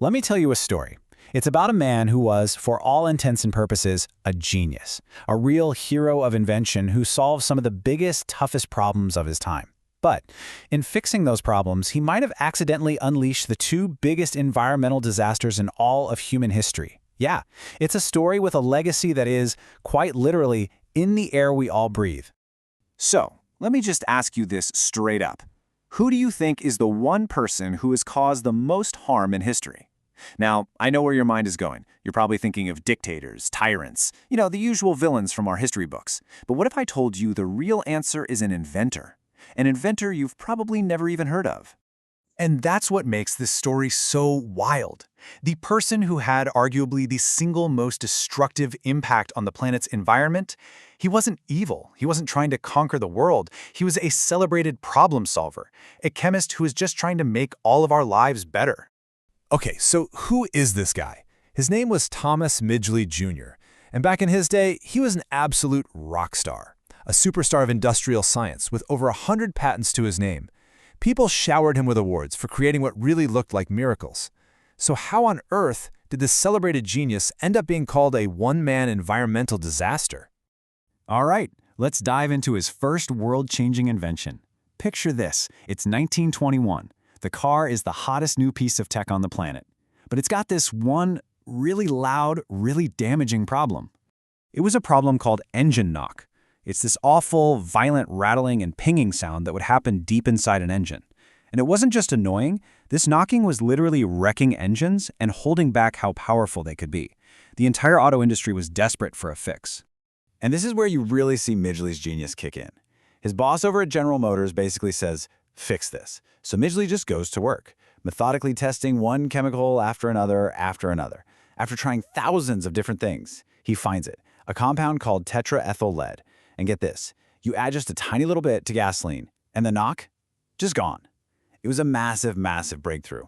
Let me tell you a story. It's about a man who was, for all intents and purposes, a genius, a real hero of invention who solved some of the biggest, toughest problems of his time. But in fixing those problems, he might have accidentally unleashed the two biggest environmental disasters in all of human history. Yeah, it's a story with a legacy that is, quite literally, in the air we all breathe. So, let me just ask you this straight up. Who do you think is the one person who has caused the most harm in history? Now, I know where your mind is going. You're probably thinking of dictators, tyrants, the usual villains from our history books. But what if I told you the real answer is an inventor? An inventor you've probably never even heard of. And that's what makes this story so wild. The person who had arguably the single most destructive impact on the planet's environment, he wasn't evil. He wasn't trying to conquer the world. He was a celebrated problem solver, a chemist who was just trying to make all of our lives better. Okay, so who is this guy? His name was Thomas Midgley Jr., and back in his day, he was an absolute rock star, a superstar of industrial science with over 100 patents to his name. People showered him with awards for creating what really looked like miracles. So how on earth did this celebrated genius end up being called a one-man environmental disaster? All right, let's dive into his first world-changing invention. Picture this, it's 1921. The car is the hottest new piece of tech on the planet. But it's got this one really loud, really damaging problem. It was a problem called engine knock. It's this awful, violent rattling and pinging sound that would happen deep inside an engine. And it wasn't just annoying, this knocking was literally wrecking engines and holding back how powerful they could be. The entire auto industry was desperate for a fix. And this is where you really see Midgley's genius kick in. His boss over at General Motors basically says, "Fix this." So Midgley just goes to work, methodically testing one chemical after another after another. After trying thousands of different things, he finds it, a compound called tetraethyl lead. And get this, you add just a tiny little bit to gasoline, and the knock, just gone. It was a massive, massive breakthrough.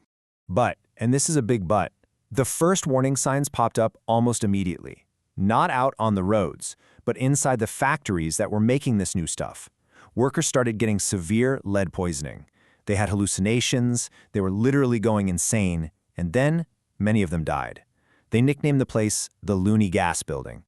But, and this is a big but, the first warning signs popped up almost immediately. Not out on the roads, but inside the factories that were making this new stuff. Workers started getting severe lead poisoning. They had hallucinations, they were literally going insane, and then many of them died. They nicknamed the place the Looney Gas Building.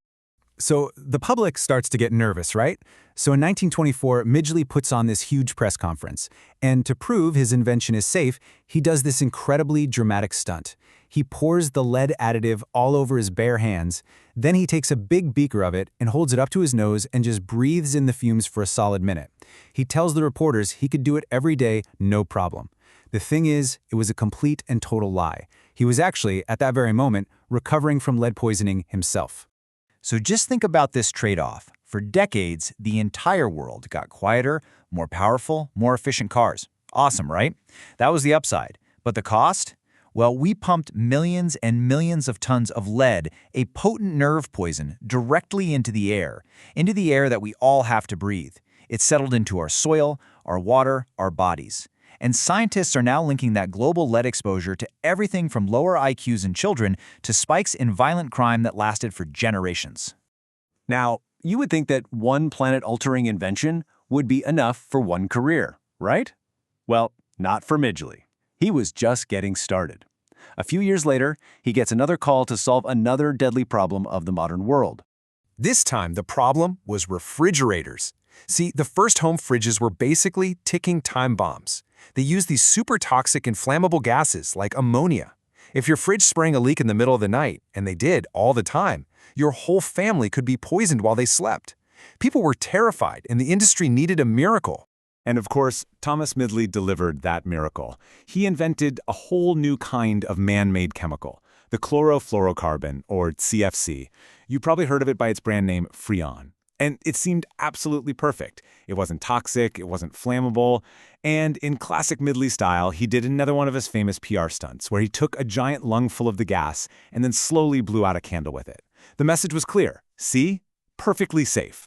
So the public starts to get nervous, right? So in 1924, Midgley puts on this huge press conference. And to prove his invention is safe, he does this incredibly dramatic stunt. He pours the lead additive all over his bare hands. Then he takes a big beaker of it and holds it up to his nose and just breathes in the fumes for a solid minute. He tells the reporters he could do it every day, no problem. The thing is, it was a complete and total lie. He was actually, at that very moment, recovering from lead poisoning himself. So just think about this trade-off. For decades, the entire world got quieter, more powerful, more efficient cars. Awesome, right? That was the upside. But the cost? Well, we pumped millions and millions of tons of lead, a potent nerve poison, directly into the air that we all have to breathe. It settled into our soil, our water, our bodies. And scientists are now linking that global lead exposure to everything from lower IQs in children to spikes in violent crime that lasted for generations. Now, you would think that one planet-altering invention would be enough for one career, right? Well, not for Midgley. He was just getting started. A few years later, he gets another call to solve another deadly problem of the modern world. This time, the problem was refrigerators. See, the first home fridges were basically ticking time bombs. They used these super toxic inflammable gases like ammonia. If your fridge sprang a leak in the middle of the night, and they did all the time, your whole family could be poisoned while they slept. People were terrified, and the industry needed a miracle. And of course, Thomas Midgley delivered that miracle. He invented a whole new kind of man-made chemical, the chlorofluorocarbon, or CFC. You probably heard of it by its brand name Freon. And it seemed absolutely perfect. It wasn't toxic, it wasn't flammable, and in classic Midgley style, he did another one of his famous PR stunts, where he took a giant lungful of the gas and then slowly blew out a candle with it. The message was clear. See? Perfectly safe.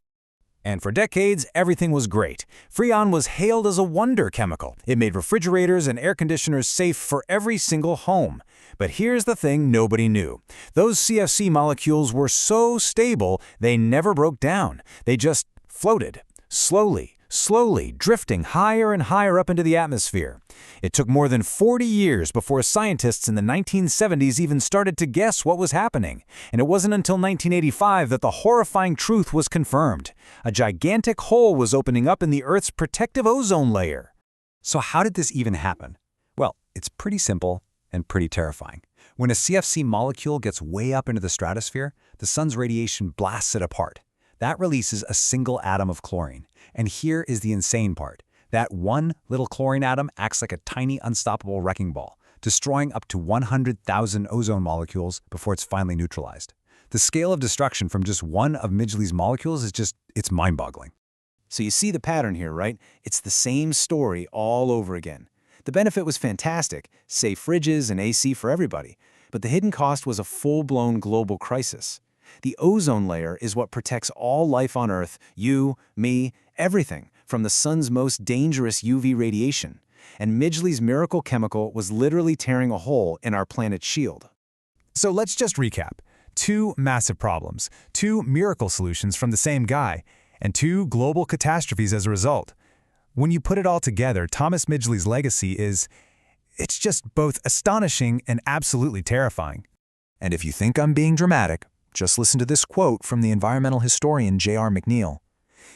And for decades, everything was great. Freon was hailed as a wonder chemical. It made refrigerators and air conditioners safe for every single home. But here's the thing nobody knew. Those CFC molecules were so stable, they never broke down. They just floated, slowly, slowly drifting higher and higher up into the atmosphere. It took more than 40 years before scientists in the 1970s even started to guess what was happening, and it wasn't until 1985 that the horrifying truth was confirmed. A gigantic hole was opening up in the Earth's protective ozone layer. So how did this even happen? Well, it's pretty simple and pretty terrifying. When a CFC molecule gets way up into the stratosphere, the sun's radiation blasts it apart. That releases a single atom of chlorine. And here is the insane part. That one little chlorine atom acts like a tiny, unstoppable wrecking ball, destroying up to 100,000 ozone molecules before it's finally neutralized. The scale of destruction from just one of Midgley's molecules it's mind-boggling. So you see the pattern here, right? It's the same story all over again. The benefit was fantastic, safe fridges and AC for everybody, but the hidden cost was a full-blown global crisis. The ozone layer is what protects all life on Earth, you, me, everything, from the sun's most dangerous UV radiation. And Midgley's miracle chemical was literally tearing a hole in our planet's shield. So let's just recap. 2 massive problems, 2 miracle solutions from the same guy, and 2 global catastrophes as a result. When you put it all together, Thomas Midgley's legacy it's just both astonishing and absolutely terrifying. And if you think I'm being dramatic, just listen to this quote from the environmental historian J.R. McNeil.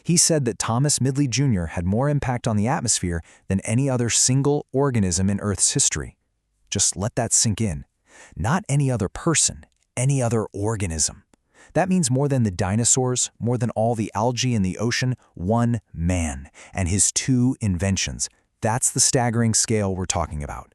He said that Thomas Midgley Jr. had more impact on the atmosphere than any other single organism in Earth's history. Just let that sink in. Not any other person, any other organism. That means more than the dinosaurs, more than all the algae in the ocean, one man and his 2 inventions. That's the staggering scale we're talking about.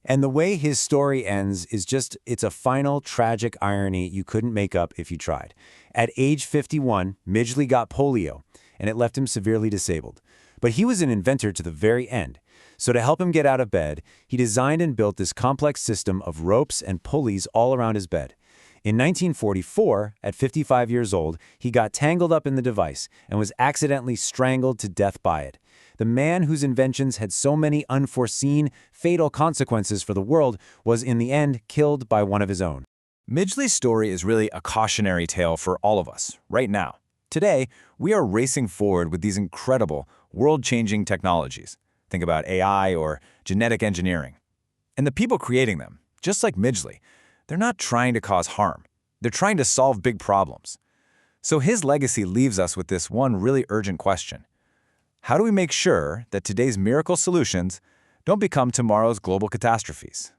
And the way his story ends is it's a final tragic irony you couldn't make up if you tried. At age 51, Midgley got polio, and it left him severely disabled. But he was an inventor to the very end. So to help him get out of bed, he designed and built this complex system of ropes and pulleys all around his bed. In 1944, at 55 years old, he got tangled up in the device and was accidentally strangled to death by it. The man whose inventions had so many unforeseen, fatal consequences for the world was in the end killed by one of his own. Midgley's story is really a cautionary tale for all of us, right now. Today, we are racing forward with these incredible, world-changing technologies. Think about AI or genetic engineering. And the people creating them, just like Midgley, they're not trying to cause harm. They're trying to solve big problems. So his legacy leaves us with this one really urgent question. How do we make sure that today's miracle solutions don't become tomorrow's global catastrophes?